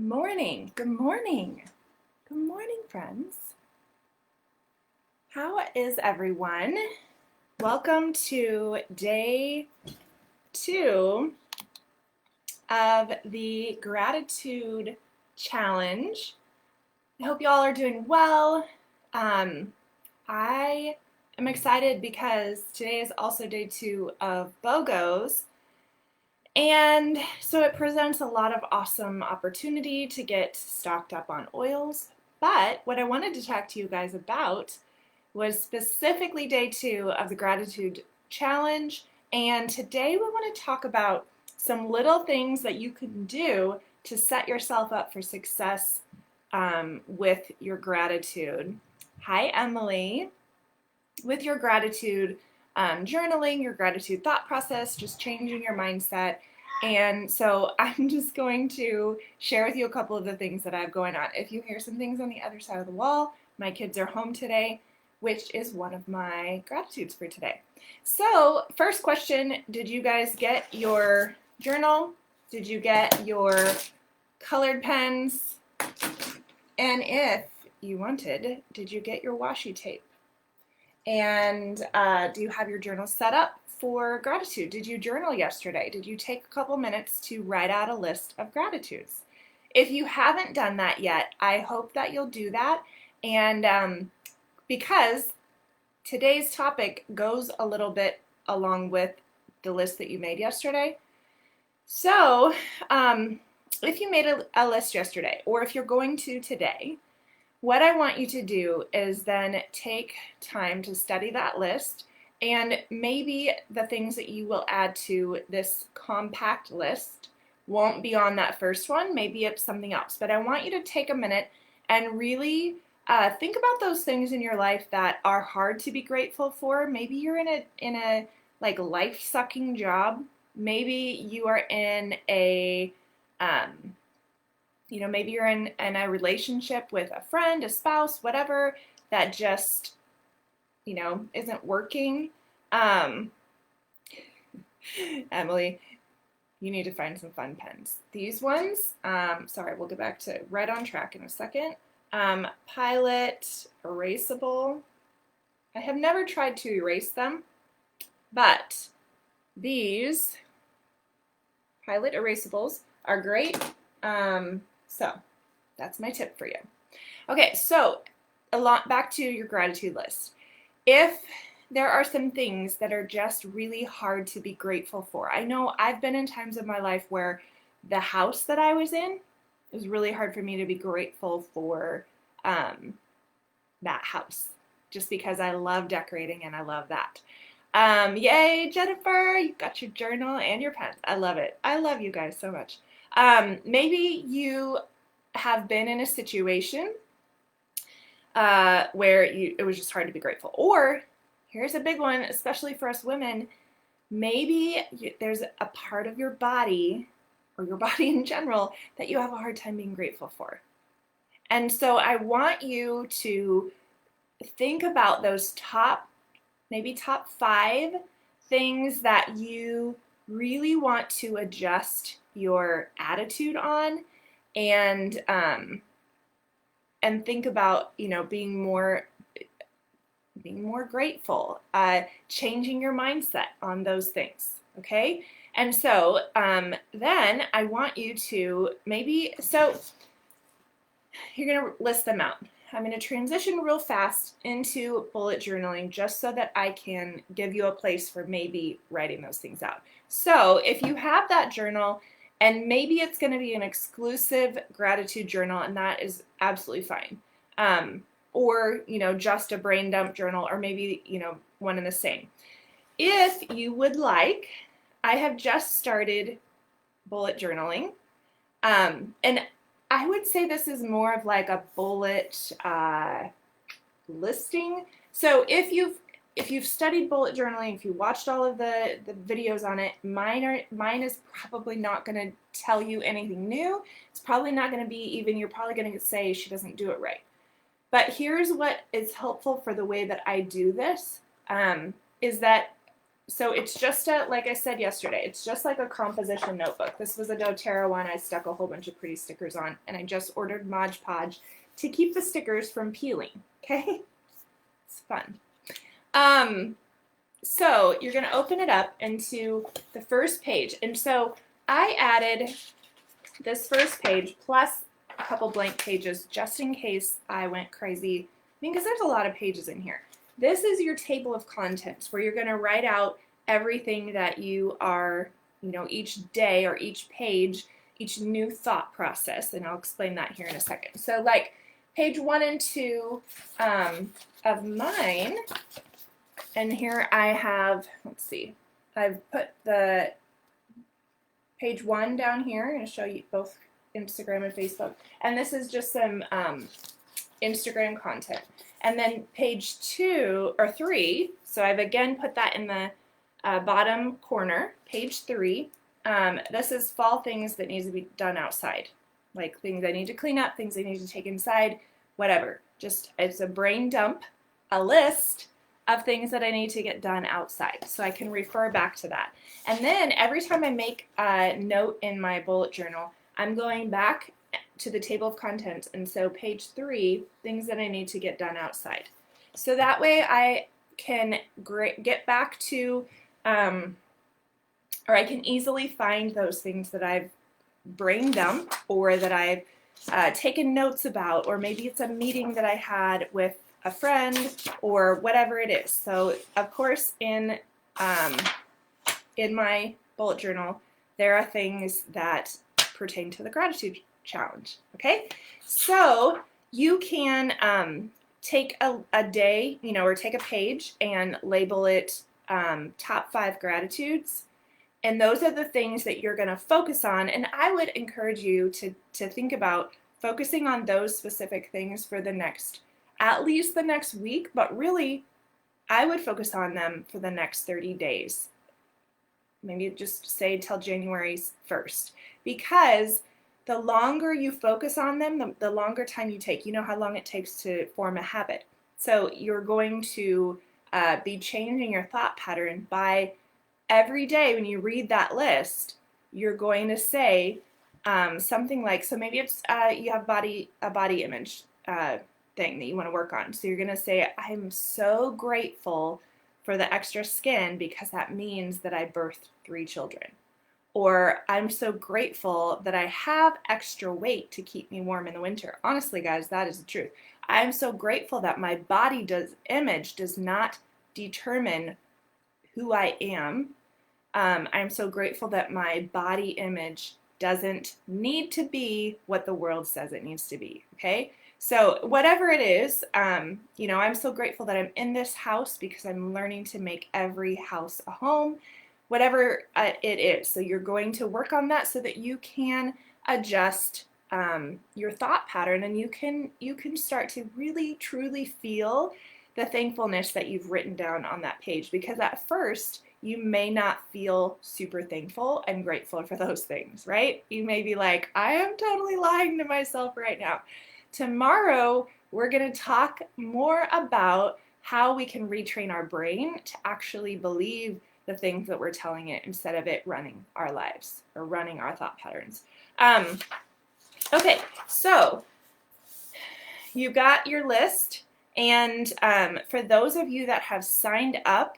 Morning. Good morning. Good morning, friends. How is everyone? Welcome to day 2 of the gratitude challenge. I hope you all are doing well. I am excited because today is also day 2 of BOGOs. And so it presents a lot of awesome opportunity to get stocked up on oils. But what I wanted to talk to you guys about was specifically day 2 of the gratitude challenge. And today we want to talk about some little things that you can do to set yourself up for success with your gratitude. Hi, Emily. With your gratitude journaling, your gratitude thought process, just changing your mindset. And so I'm just going to share with you a couple of the things that I have going on. If you hear some things on the other side of the wall, my kids are home today, which is one of my gratitudes for today. So first question, did you guys get your journal? Did you get your colored pens? And if you wanted, did you get your washi tape? And do you have your journal set up for gratitude? Did you journal yesterday? Did you take a couple minutes to write out a list of gratitudes? If you haven't done that yet, I hope that you'll do that. And because today's topic goes a little bit along with the list that you made yesterday. So if you made a list yesterday, or if you're going to today, what I want you to do is then take time to study that list, and maybe the things that you will add to this compact list won't be on that first one. Maybe it's something else. But I want you to take a minute and really think about those things in your life that are hard to be grateful for. Maybe you're in a like life-sucking job. Maybe you are in a maybe you're in a relationship with a friend, a spouse, whatever, that just, isn't working. Emily, you need to find some fun pens. These ones, sorry, we'll get back to right on track in a second. Pilot Erasable. I have never tried to erase them, but these Pilot Erasables are great. So that's my tip for you. Okay, so back to your gratitude list. If there are some things that are just really hard to be grateful for, I know I've been in times of my life where the house that I was in, it was really hard for me to be grateful for that house, just because I love decorating and I love that. Yay, Jennifer, you got your journal and your pens. I love it. I love you guys so much. Maybe you have been in a situation where it was just hard to be grateful. Or, here's a big one, especially for us women, maybe there's a part of your body, or your body in general, that you have a hard time being grateful for. And so I want you to think about those maybe top 5 things that you really want to adjust your attitude on, and think about being more grateful, changing your mindset on those things. Okay, and so then I want you to you're going to list them out. I'm going to transition real fast into bullet journaling just so that I can give you a place for maybe writing those things out. So if you have that journal, and maybe it's going to be an exclusive gratitude journal, and that is absolutely fine. Or, just a brain dump journal, or maybe, one and the same. If you would like, I have just started bullet journaling. And I would say this is more of like a bullet listing. So if you've studied bullet journaling, if you watched all of the videos on it, mine is probably not going to tell you anything new. It's probably not going to be you're probably going to say she doesn't do it right. But here's what is helpful for the way that I do this, is that so it's just a, like I said yesterday, it's just like a composition notebook. This was a doTERRA one. I stuck a whole bunch of pretty stickers on, and I just ordered Mod Podge to keep the stickers from peeling. Okay, it's fun. So you're going to open it up into the first page, and so I added this first page plus a couple blank pages just in case I went crazy. I mean, because there's a lot of pages in here. This is your table of contents where you're going to write out everything that you are, each day or each page, each new thought process, and I'll explain that here in a second. So like page 1 and 2 of mine, and here I have, let's see, I've put the page 1 down here. I'm going to show you both Instagram and Facebook. And this is just some Instagram content. And then page 2 or 3, so I've again put that in the bottom corner, page 3. This is fall things that need to be done outside, like things I need to clean up, things I need to take inside, whatever. Just, it's a brain dump, a list of things that I need to get done outside, so I can refer back to that. And then every time I make a note in my bullet journal, I'm going back to the table of contents, and so page 3, things that I need to get done outside. So that way I can get back to, or I can easily find those things that I've brain dumped or that I've taken notes about, or maybe it's a meeting that I had with a friend or whatever it is. So of course in my bullet journal there are things that pertain to the gratitude challenge. Okay, so you can take a day, or take a page and label it top 5 gratitudes, and those are the things that you're going to focus on. And I would encourage you to think about focusing on those specific things for at least the next week, but really I would focus on them for the next 30 days. Maybe just say till January 1st, because the longer you focus on them, the longer time you take. You know how long it takes to form a habit. So you're going to be changing your thought pattern by every day when you read that list, you're going to say something like, so maybe it's you have a body image thing that you want to work on. So you're going to say, I'm so grateful for the extra skin because that means that I birthed 3 children. Or I'm so grateful that I have extra weight to keep me warm in the winter. Honestly, guys, that is the truth. I'm so grateful that my body image does not determine who I am. I'm so grateful that my body image doesn't need to be what the world says it needs to be. Okay? So whatever it is, I'm so grateful that I'm in this house because I'm learning to make every house a home, whatever it is. So you're going to work on that so that you can adjust your thought pattern, and you can start to really truly feel the thankfulness that you've written down on that page, because at first you may not feel super thankful and grateful for those things, right? You may be like, I am totally lying to myself right now. Tomorrow, we're going to talk more about how we can retrain our brain to actually believe the things that we're telling it instead of it running our lives or running our thought patterns. Okay, so you've got your list, and for those of you that have signed up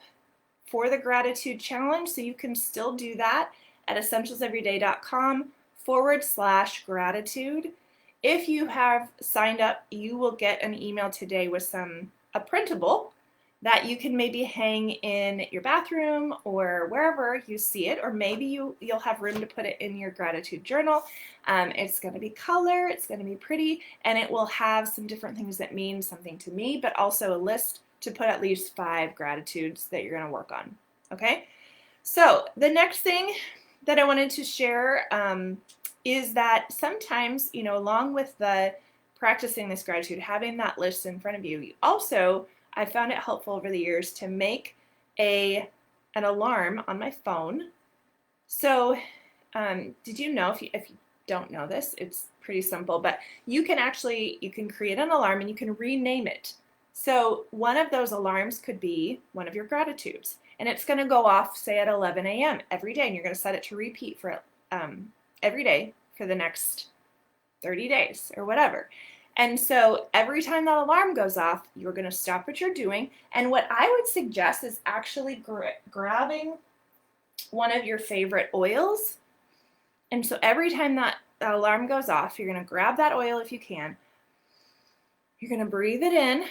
for the gratitude challenge, so you can still do that at essentialseveryday.com/gratitude. If you have signed up, you will get an email today with a printable that you can maybe hang in your bathroom or wherever you see it, or maybe you'll have room to put it in your gratitude journal. It's going to be color, it's going to be pretty, and it will have some different things that mean something to me, but also a list to put at least 5 gratitudes that you're going to work on. Okay? So the next thing that I wanted to share is that sometimes, along with the practicing this gratitude, having that list in front of you, also, I found it helpful over the years to make an alarm on my phone. So did you know, if you don't know this, it's pretty simple, but you can create an alarm and you can rename it. So one of those alarms could be one of your gratitudes. and it's going to go off, say, at 11 a.m. every day, and you're going to set it to repeat for every day for the next 30 days or whatever. And so every time that alarm goes off, you're going to stop what you're doing. And what I would suggest is actually grabbing one of your favorite oils. And so every time that alarm goes off, you're going to grab that oil if you can. You're going to breathe it in,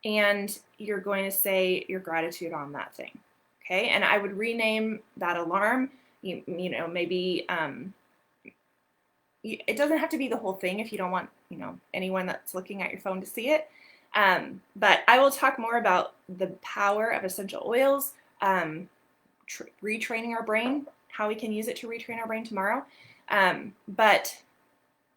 and you're going to say your gratitude on that thing. Okay? And I would rename that alarm, you know, maybe it doesn't have to be the whole thing if you don't want, you know, anyone that's looking at your phone to see it. But I will talk more about the power of essential oils, retraining our brain, how we can use it to retrain our brain tomorrow. But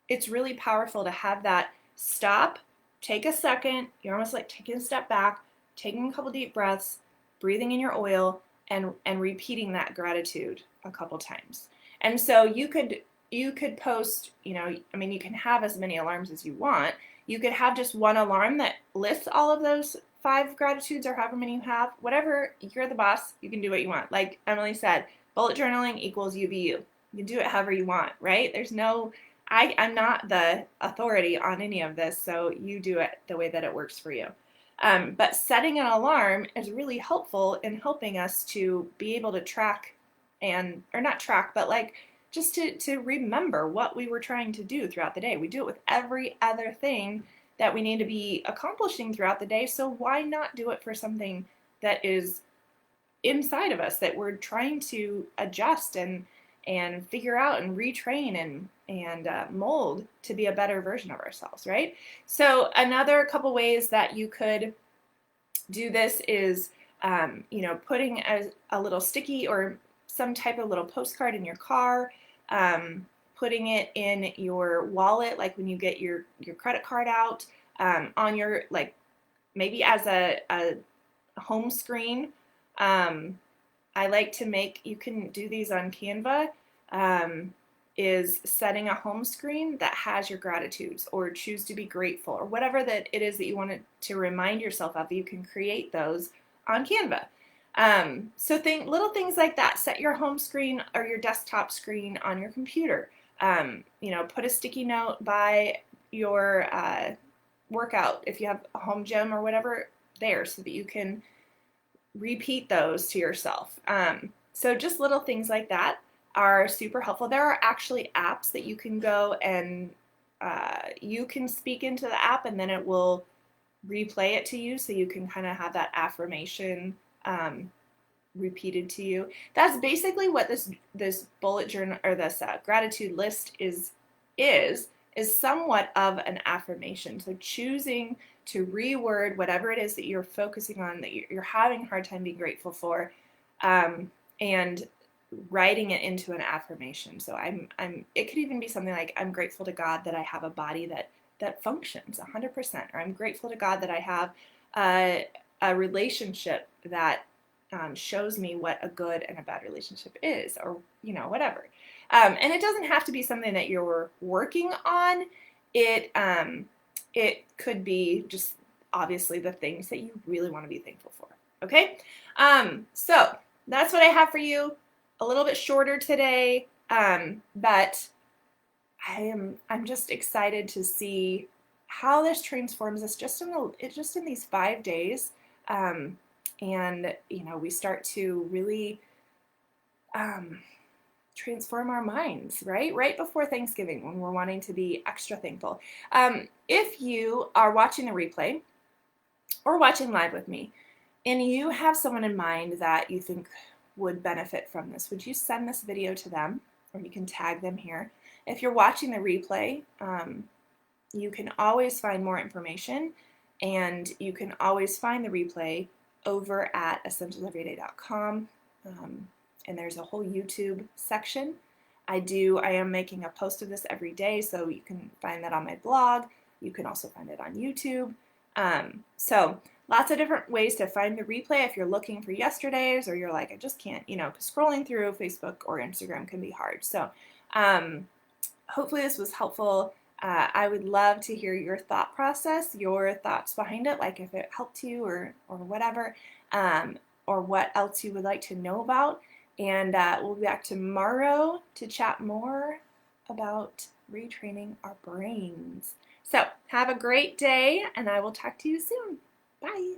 it's really powerful to have that stop, take a second, you're almost like taking a step back, taking a couple deep breaths, breathing in your oil, and repeating that gratitude a couple times. And so you could post, you know, I mean, you can have as many alarms as you want. You could have just one alarm that lists all of those 5 gratitudes or however many you have. Whatever, you're the boss, you can do what you want. Like Emily said, bullet journaling equals you be you. You can do it however you want, right? There's no, I'm not the authority on any of this, so you do it the way that it works for you. But setting an alarm is really helpful in helping us to be able to track or not track, but like just to remember what we were trying to do throughout the day. We do it with every other thing that we need to be accomplishing throughout the day, so why not do it for something that is inside of us that we're trying to adjust and figure out and retrain and mold to be a better version of ourselves, right? So another couple ways that you could do this is, you know, putting a little sticky or some type of little postcard in your car, putting it in your wallet, like when you get your credit card out, on your, like maybe as a home screen. I like to make, you can do these on Canva, is setting a home screen that has your gratitudes or choose to be grateful or whatever that it is that you want to remind yourself of. You can create those on Canva. So little things like that. Set your home screen or your desktop screen on your computer. You know, put a sticky note by your workout if you have a home gym or whatever there, so that you can repeat those to yourself. So just little things like that are super helpful. There are actually apps that you can go and you can speak into the app, and then it will replay it to you, so you can kind of have that affirmation repeated to you. That's basically what this bullet journal or this gratitude list is somewhat of an affirmation. So choosing to reword whatever it is that you're focusing on, that you're having a hard time being grateful for, and writing it into an affirmation. So it could even be something like, I'm grateful to God that I have a body that functions 100%, or I'm grateful to God that I have a relationship that shows me what a good and a bad relationship is, or, you know, whatever. And it doesn't have to be something that you're working on. It could be just obviously the things that you really want to be thankful for. Okay? So that's what I have for you. A little bit shorter today, but I'm just excited to see how this transforms us just in these 5 days. And you know, we start to really transform our minds, right before Thanksgiving, when we're wanting to be extra thankful. If you are watching the replay or watching live with me, and you have someone in mind that you think would benefit from this, would you send this video to them, or you can tag them here? If you're watching the replay, you can always find more information, and you can always find the replay over at essentialeveryday.com. And there's a whole YouTube section. I am making a post of this every day, so you can find that on my blog. You can also find it on YouTube. So lots of different ways to find the replay if you're looking for yesterday's, or you're like, I just can't, because scrolling through Facebook or Instagram can be hard. So hopefully this was helpful. I would love to hear your thought process, your thoughts behind it, like if it helped you or whatever. or what else you would like to know about. And we'll be back tomorrow to chat more about retraining our brains. So have a great day, and I will talk to you soon. Bye.